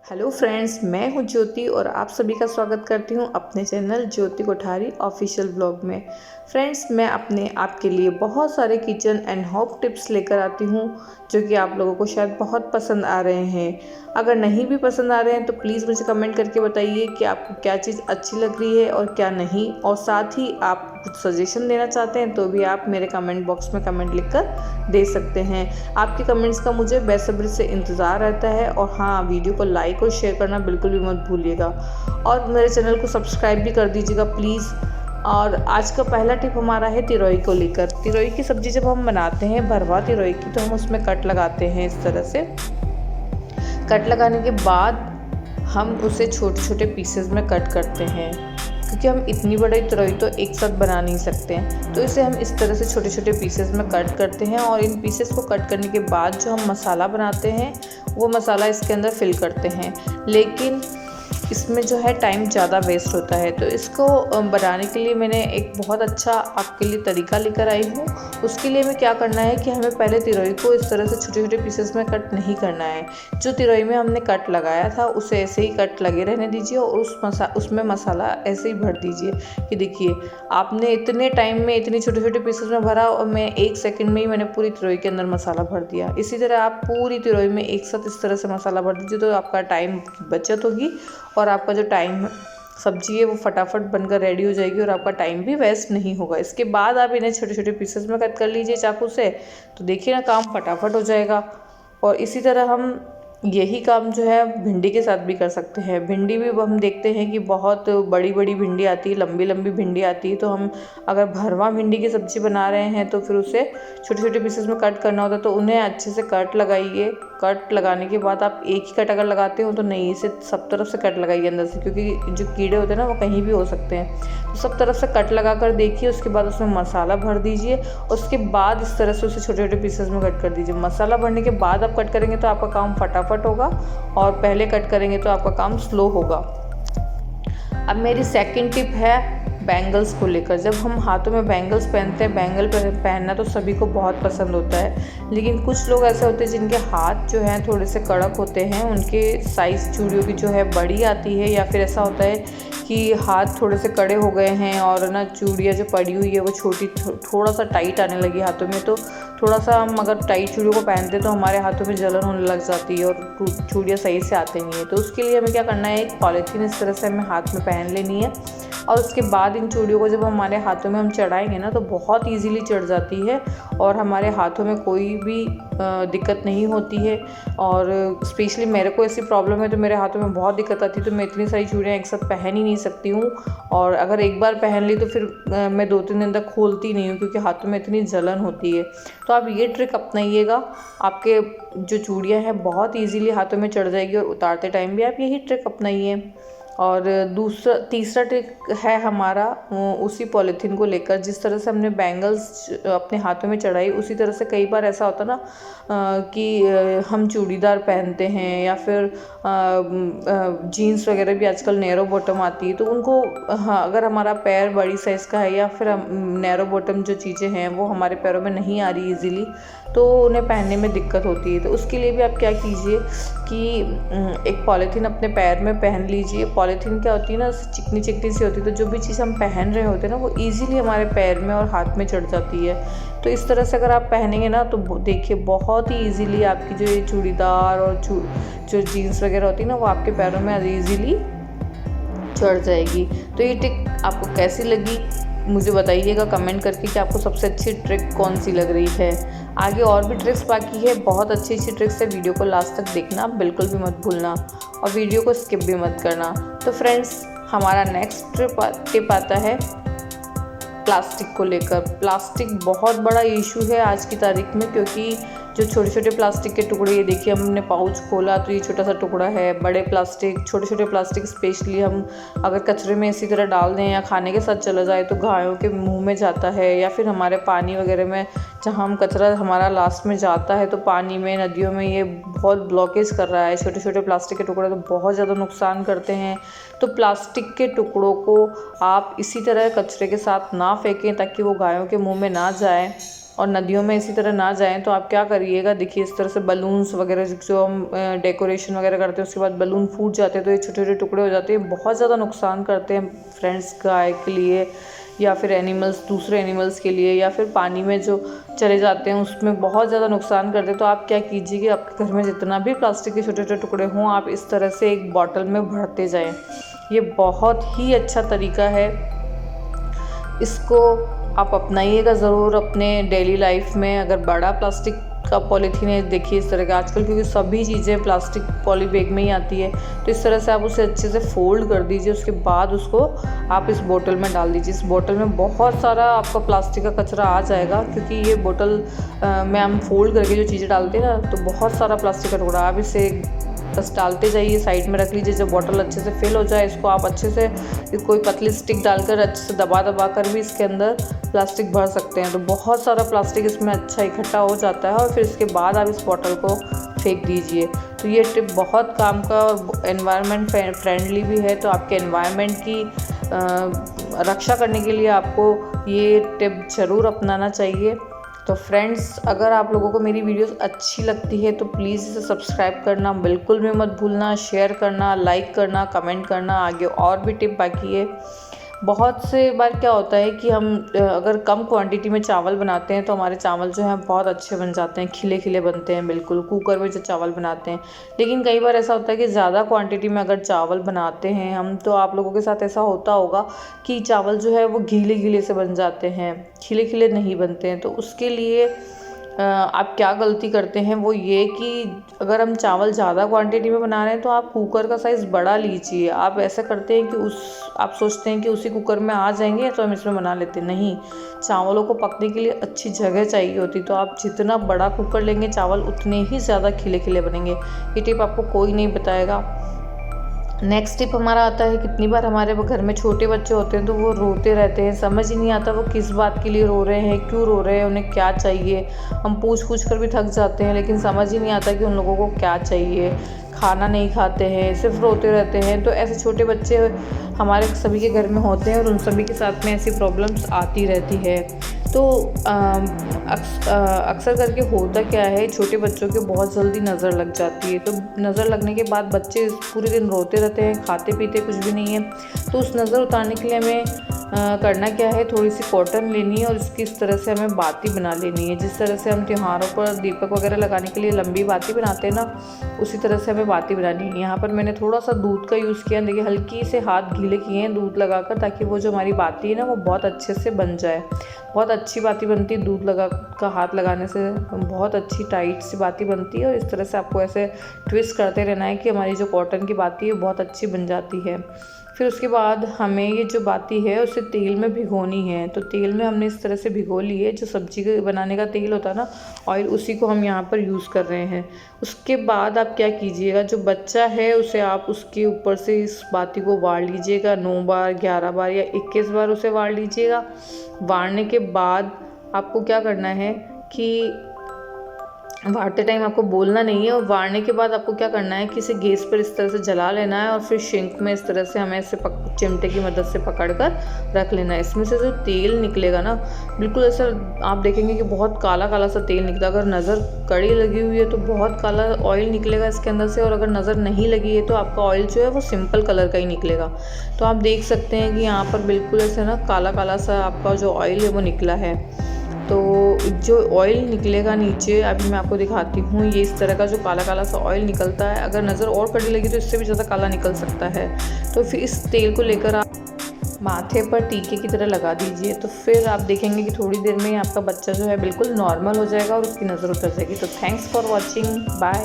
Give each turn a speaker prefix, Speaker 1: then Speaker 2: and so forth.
Speaker 1: Hello friends, मैं हूं ज्योति और आप सभी का स्वागत करती हूं अपने चैनल ज्योति कोठारी ऑफिशियल ब्लॉग में। फ्रेंड्स, मैं अपने आपके लिए बहुत सारे किचन एंड होम टिप्स लेकर आती हूं जो कि आप लोगों को शायद बहुत पसंद आ रहे हैं। अगर नहीं भी पसंद आ रहे हैं तो प्लीज़ मुझे कमेंट करके बताइए कि आपको क्या चीज़ अच्छी लग रही है और क्या नहीं, और साथ ही आप कुछ सजेशन देना चाहते हैं तो भी आप मेरे कमेंट बॉक्स में कमेंट लिखकर दे सकते हैं। आपके कमेंट्स का मुझे बेसब्री से इंतज़ार रहता है। और हाँ, वीडियो को लाइक और शेयर करना बिल्कुल भी मत भूलिएगा और मेरे चैनल को सब्सक्राइब भी कर दीजिएगा प्लीज़। और आज का पहला टिप हमारा है तिरोई को लेकर। तिरोई की सब्ज़ी जब हम बनाते हैं, भरवा तिरोई की, तो हम उसमें कट लगाते हैं। इस तरह से कट लगाने के बाद हम उसे छोटे छोटे पीसेस में कट करते हैं, क्योंकि हम इतनी बड़ी तिरोई तो एक साथ बना नहीं सकते हैं। तो इसे हम इस तरह से छोटे छोटे पीसेस में कट करते हैं और इन पीसेस को कट करने के बाद जो हम मसाला बनाते हैं वो मसाला इसके अंदर फिल करते हैं। लेकिन इसमें जो है टाइम ज़्यादा वेस्ट होता है, तो इसको बनाने के लिए मैंने एक बहुत अच्छा आपके लिए तरीका लेकर आई हूँ। उसके लिए हमें क्या करना है कि हमें पहले तिरोई को इस तरह से छोटे छोटे पीसेस में कट नहीं करना है। जो तिरोई में हमने कट लगाया था उसे ऐसे ही कट लगे रहने दीजिए और उसमें मसाला ऐसे ही भर दीजिए कि देखिए आपने इतने टाइम में इतने छोटे छोटे पीसेस में भरा और मैं 1 सेकंड में ही मैंने पूरी तिरोई के अंदर मसाला भर दिया। इसी तरह आप पूरी तिरोई में एक साथ इस तरह से मसाला भर दीजिए तो आपका टाइम की बचत होगी और आपका जो टाइम सब्जी है वो फटाफट बनकर रेडी हो जाएगी और आपका टाइम भी वेस्ट नहीं होगा। इसके बाद आप इन्हें छोटे छोटे पीसेस में कट कर लीजिए चाकू से, तो देखिए ना काम फटाफट हो जाएगा। और इसी तरह हम यही काम जो है भिंडी के साथ भी कर सकते हैं। भिंडी भी हम देखते हैं कि बहुत बड़ी बड़ी भिंडी आती है, लंबी लंबी भिंडी आती है। तो हम अगर भरवा भिंडी की सब्ज़ी बना रहे हैं तो फिर उसे छोटे छोटे पीसेस में कट करना होता है, तो उन्हें अच्छे से कट लगाइए। कट लगाने के बाद आप एक ही कट अगर लगाते हो तो नहीं, इसे सब तरफ से कट लगाइए अंदर से, क्योंकि जो कीड़े होते हैं ना वो कहीं भी हो सकते हैं। तो सब तरफ से कट लगा कर देखिए। उसके बाद उसमें मसाला भर दीजिए। उसके बाद इस तरह से उसे छोटे छोटे पीसेस में कट कर दीजिए। मसाला भरने के बाद आप कट करेंगे तो आपका काम फटाफट होगा और पहले कट करेंगे तो आपका काम स्लो होगा। अब मेरी सेकंड टिप है बैंगल्स को लेकर। जब हम हाथों में बैंगल्स पहनते हैं, बैंगल पहनना तो सभी को बहुत पसंद होता है, लेकिन कुछ लोग ऐसे होते हैं जिनके हाथ जो हैं थोड़े से कड़क होते हैं, उनके साइज़ चूड़ियों की जो है बड़ी आती है, या फिर ऐसा होता है कि हाथ थोड़े से कड़े हो गए हैं और ना चूड़ियाँ जो पड़ी हुई है वो छोटी थोड़ा सा टाइट आने लगी हाथों में। तो थोड़ा सा हम अगर टाइट चूड़ियों को पहनते हैं तो हमारे हाथों में जलन होने लग जाती है और चूड़ियाँ सही से आती नहीं है। तो उसके लिए हमें क्या करना है, एक पॉलीथीन इस तरह से हमें हाथ में पहन लेनी है और उसके बाद इन चूड़ियों को जब हमारे हाथों में हम चढ़ाएंगे ना तो बहुत इजीली चढ़ जाती है और हमारे हाथों में कोई भी दिक्कत नहीं होती है। और स्पेशली मेरे को ऐसी प्रॉब्लम है तो मेरे हाथों में बहुत दिक्कत आती है, तो मैं इतनी सारी चूड़ियाँ एक साथ पहन ही नहीं सकती हूँ। और अगर एक बार पहन ली तो फिर मैं 2-3 दिन तक खोलती नहीं हूँ, क्योंकि हाथों में इतनी जलन होती है। तो आप ये ट्रिक अपनाइएगा, आपके जो चूड़ियाँ हैं बहुत ईजीली हाथों में चढ़ जाएगी और उतारते टाइम भी आप यही ट्रिक अपनाइए। और तीसरा ट्रिक है हमारा उसी पॉलीथीन को लेकर। जिस तरह से हमने बैंगल्स अपने हाथों में चढ़ाई, उसी तरह से कई बार ऐसा होता ना कि हम चूड़ीदार पहनते हैं या फिर जीन्स वगैरह भी आजकल नैरो बॉटम आती है, तो उनको अगर हमारा पैर बड़ी साइज़ का है या फिर नैरो बॉटम जो चीज़ें हैं वो हमारे पैरों में नहीं आ रही इजीली, तो उन्हें पहनने में दिक्कत होती है। तो उसके लिए भी आप क्या कीजिए कि एक पॉलीथीन अपने पैर में पहन लीजिए। पॉलीथीन क्या होती है ना, चिकनी चिकनी सी होती है, तो जो भी चीज़ हम पहन रहे होते हैं ना वो ईज़िली हमारे पैर में और हाथ में चढ़ जाती है। तो इस तरह से अगर आप पहनेंगे ना तो देखिए बहुत ही ईज़िली आपकी जो ये चूड़ीदार और जो जीन्स वगैरह होती है ना वो आपके पैरों में ईज़िली चढ़ जाएगी। तो ये ट्रिक आपको कैसी लगी मुझे बताइएगा कमेंट करके कि आपको सबसे अच्छी ट्रिक कौन सी लग रही है। आगे और भी ट्रिक्स बाकी है, बहुत अच्छी अच्छी ट्रिक्स है। वीडियो को लास्ट तक देखना बिल्कुल भी मत भूलना और वीडियो को स्किप भी मत करना। तो फ्रेंड्स, हमारा नेक्स्ट टिप आता है प्लास्टिक को लेकर। प्लास्टिक बहुत बड़ा इशू है आज की तारीख में, क्योंकि जो छोटे छोटे प्लास्टिक के टुकड़े, ये देखिए हमने पाउच खोला तो ये छोटा सा टुकड़ा है। बड़े प्लास्टिक, छोटे छोटे प्लास्टिक स्पेशली हम अगर कचरे में इसी तरह डाल दें या खाने के साथ चला जाए तो गायों के मुंह में जाता है, या फिर हमारे पानी वगैरह में जहाँ हम कचरा हमारा लास्ट में जाता है तो पानी में, नदियों में ये बहुत ब्लॉकेज कर रहा है। छोटे छोटे प्लास्टिक के टुकड़े तो बहुत ज़्यादा नुकसान करते हैं। तो प्लास्टिक के टुकड़ों को आप इसी तरह कचरे के साथ ना फेंकें ताकि वो गायों के मुंह में ना जाए। और नदियों में इसी तरह ना जाएं तो आप क्या करिएगा, देखिए इस तरह से बलून्स वगैरह जो हम डेकोरेशन वगैरह करते हैं उसके बाद बलून फूट जाते हैं तो ये छोटे छोटे टुकड़े हो जाते हैं, बहुत ज़्यादा नुकसान करते हैं फ्रेंड्स गाय के लिए या फिर एनिमल्स, दूसरे एनिमल्स के लिए, या फिर पानी में जो चले जाते हैं उसमें बहुत ज़्यादा नुकसान करते हैं। तो आप क्या कीजिए कि आपके घर में जितना भी प्लास्टिक के छोटे छोटे टुकड़े हों आप इस तरह से एक बॉटल में भरते जाएं। ये बहुत ही अच्छा तरीका है, इसको आप अपनाइएगा ज़रूर अपने डेली लाइफ में। अगर बड़ा प्लास्टिक का पॉलीथीन है, देखिए इस तरह का आजकल क्योंकि सभी चीज़ें प्लास्टिक पॉली बैग में ही आती है, तो इस तरह से आप उसे अच्छे से फोल्ड कर दीजिए। उसके बाद उसको आप इस बोतल में डाल दीजिए। इस बोतल में बहुत सारा आपका प्लास्टिक का कचरा आ जाएगा क्योंकि ये बोतल में हम फोल्ड करके जो चीज़ें डालते हैं ना, तो बहुत सारा प्लास्टिक का टुकड़ा। आप इसे बस डालते जाइए, साइड में रख लीजिए। जब बॉटल अच्छे से फिल हो जाए इसको आप अच्छे से कोई पतली स्टिक डालकर अच्छे से दबा दबा कर भी इसके अंदर प्लास्टिक भर सकते हैं। तो बहुत सारा प्लास्टिक इसमें अच्छा इकट्ठा हो जाता है और फिर इसके बाद आप इस बॉटल को फेंक दीजिए। तो ये टिप बहुत काम का और एनवायरनमेंट फ्रेंडली भी है। तो आपके एनवायरनमेंट की रक्षा करने के लिए आपको ये टिप ज़रूर अपनाना चाहिए। तो फ्रेंड्स, अगर आप लोगों को मेरी वीडियोस अच्छी लगती है तो प्लीज़ इसे सब्सक्राइब करना बिल्कुल भी मत भूलना, शेयर करना, लाइक करना, कमेंट करना। आगे और भी टिप बाकी है। बहुत से बार क्या होता है कि हम अगर कम क्वांटिटी में चावल बनाते हैं तो हमारे चावल जो हैं बहुत अच्छे बन जाते हैं, खिले खिले बनते हैं बिल्कुल, कुकर में जो चावल बनाते हैं। लेकिन कई बार ऐसा होता है कि ज़्यादा क्वांटिटी में अगर चावल बनाते हैं हम, तो आप लोगों के साथ ऐसा होता होगा कि चावल जो है वो गीले गीले से बन जाते हैं, खिले खिले नहीं बनते हैं। तो उसके लिए आप क्या गलती करते हैं वो ये कि अगर हम चावल ज़्यादा क्वांटिटी में बना रहे हैं तो आप कुकर का साइज़ बड़ा लीजिए। आप ऐसा करते हैं कि आप सोचते हैं कि उसी कुकर में आ जाएंगे तो हम इसमें बना लेते हैं। नहीं, चावलों को पकने के लिए अच्छी जगह चाहिए होती, तो आप जितना बड़ा कुकर लेंगे चावल उतने ही ज़्यादा खिले खिले बनेंगे। ये टिप आपको कोई नहीं बताएगा। नेक्स्ट टिप हमारा आता है, कितनी बार हमारे घर में छोटे बच्चे होते हैं तो वो रोते रहते हैं, समझ ही नहीं आता वो किस बात के लिए रो रहे हैं, क्यों रो रहे हैं, उन्हें क्या चाहिए। हम पूछ कर भी थक जाते हैं लेकिन समझ ही नहीं आता कि उन लोगों को क्या चाहिए। खाना नहीं खाते हैं, सिर्फ रोते रहते हैं। तो ऐसे छोटे बच्चे हमारे सभी के घर में होते हैं और उन सभी के साथ में ऐसी प्रॉब्लम्स आती रहती है। तो अक्सर करके होता क्या है, छोटे बच्चों के बहुत जल्दी नज़र लग जाती है। तो नज़र लगने के बाद बच्चे पूरे दिन रोते रहते हैं, खाते पीते कुछ भी नहीं है। तो उस नज़र उतारने के लिए हमें करना क्या है, थोड़ी सी कॉटन लेनी है और इसकी इस तरह से हमें बाती बना लेनी है। जिस तरह से हम त्योहारों पर दीपक वगैरह लगाने के लिए लंबी बाती बनाते हैं ना, उसी तरह से हमें बाती बनानी है। यहाँ पर मैंने थोड़ा सा दूध का यूज़ किया, देखिए हल्की से हाथ गीले किए हैं दूध लगाकर, ताकि वो जो हमारी बाती है ना वो बहुत अच्छे से बन जाए। बहुत अच्छी बाती बनती है दूध हाथ लगाने से, बहुत अच्छी टाइट सी बाती बनती है। और इस तरह से आपको ऐसे ट्विस्ट करते रहना है कि हमारी जो कॉटन की बाती है बहुत अच्छी बन जाती है। फिर उसके बाद हमें ये जो बाती है उसे तेल में भिगोनी है। तो तेल में हमने इस तरह से भिगो ली है, जो सब्जी के बनाने का तेल होता है ना, ऑयल, उसी को हम यहाँ पर यूज़ कर रहे हैं। उसके बाद आप क्या कीजिएगा, जो बच्चा है उसे आप उसके ऊपर से इस बाती को वार लीजिएगा 9 बार, 11 बार या 21 बार उसे वार लीजिएगा। वारने के बाद आपको क्या करना है कि वारते टाइम आपको बोलना नहीं है, और वारने के बाद आपको क्या करना है कि इसे गैस पर इस तरह से जला लेना है और फिर सिंक में इस तरह से हमें इसे चिमटे की मदद से पकड़कर रख लेना है। इसमें से जो तेल निकलेगा ना, बिल्कुल ऐसा आप देखेंगे कि बहुत काला काला सा तेल निकला। अगर नज़र कड़ी लगी हुई है तो बहुत काला ऑयल निकलेगा इसके अंदर से, और अगर नज़र नहीं लगी है तो आपका ऑयल जो है वो सिंपल कलर का ही निकलेगा। तो आप देख सकते हैं कि यहाँ पर बिल्कुल ऐसे ना काला काला सा आपका जो ऑयल है वो निकला है। तो जो ऑयल निकलेगा नीचे, अभी मैं आपको दिखाती हूँ, ये इस तरह का जो काला काला सा ऑयल निकलता है। अगर नज़र और कड़ी लगी तो इससे भी ज़्यादा काला निकल सकता है। तो फिर इस तेल को लेकर आप माथे पर टीके की तरह लगा दीजिए। तो फिर आप देखेंगे कि थोड़ी देर में आपका बच्चा जो है बिल्कुल नॉर्मल हो जाएगा और उसकी नज़र उतर जाएगी। तो थैंक्स फॉर वॉचिंग, बाय।